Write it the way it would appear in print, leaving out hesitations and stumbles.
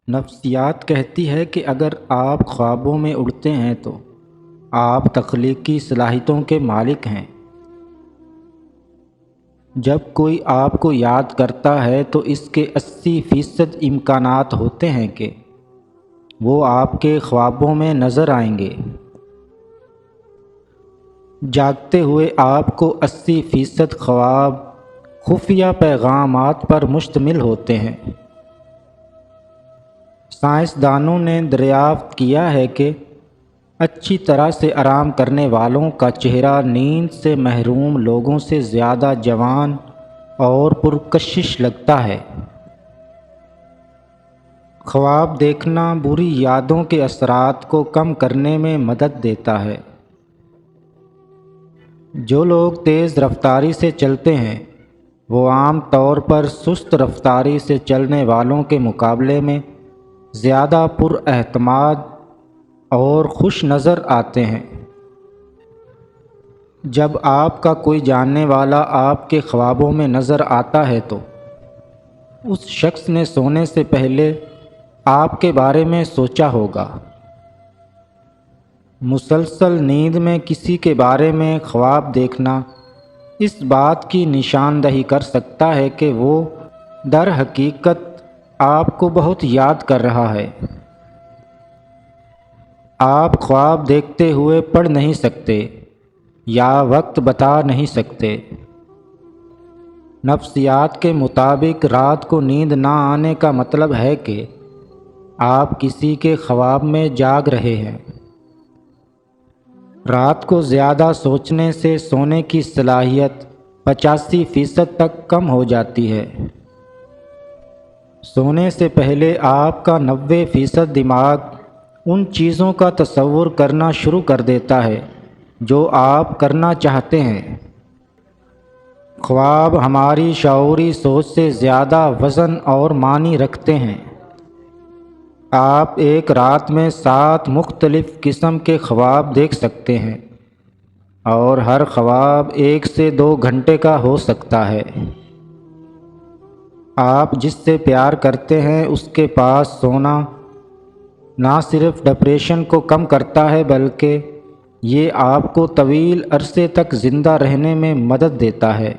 نفسیات کہتی ہے کہ اگر آپ خوابوں میں اڑتے ہیں تو آپ تخلیقی صلاحیتوں کے مالک ہیں۔ جب کوئی آپ کو یاد کرتا ہے تو اس کے 80% امکانات ہوتے ہیں کہ وہ آپ کے خوابوں میں نظر آئیں گے۔ جاگتے ہوئے آپ کو 80% خواب خفیہ پیغامات پر مشتمل ہوتے ہیں۔ سائنسدانوں نے دریافت کیا ہے کہ اچھی طرح سے آرام کرنے والوں کا چہرہ نیند سے محروم لوگوں سے زیادہ جوان اور پرکشش لگتا ہے۔ خواب دیکھنا بری یادوں کے اثرات کو کم کرنے میں مدد دیتا ہے۔ جو لوگ تیز رفتاری سے چلتے ہیں وہ عام طور پر سست رفتاری سے چلنے والوں کے مقابلے میں زیادہ پر اعتماد اور خوش نظر آتے ہیں۔ جب آپ کا کوئی جاننے والا آپ کے خوابوں میں نظر آتا ہے تو اس شخص نے سونے سے پہلے آپ کے بارے میں سوچا ہوگا۔ مسلسل نیند میں کسی کے بارے میں خواب دیکھنا اس بات کی نشاندہی کر سکتا ہے کہ وہ در حقیقت آپ کو بہت یاد کر رہا ہے۔ آپ خواب دیکھتے ہوئے پڑھ نہیں سکتے یا وقت بتا نہیں سکتے۔ نفسیات کے مطابق رات کو نیند نہ آنے کا مطلب ہے کہ آپ کسی کے خواب میں جاگ رہے ہیں۔ رات کو زیادہ سوچنے سے سونے کی صلاحیت 85% تک کم ہو جاتی ہے۔ سونے سے پہلے آپ کا 90% دماغ ان چیزوں کا تصور کرنا شروع کر دیتا ہے جو آپ کرنا چاہتے ہیں۔ خواب ہماری شعوری سوچ سے زیادہ وزن اور معنی رکھتے ہیں۔ آپ ایک رات میں 7 مختلف قسم کے خواب دیکھ سکتے ہیں اور ہر خواب 1 سے 2 گھنٹے کا ہو سکتا ہے۔ آپ جس سے پیار کرتے ہیں اس کے پاس سونا نہ صرف ڈپریشن کو کم کرتا ہے بلکہ یہ آپ کو طویل عرصے تک زندہ رہنے میں مدد دیتا ہے۔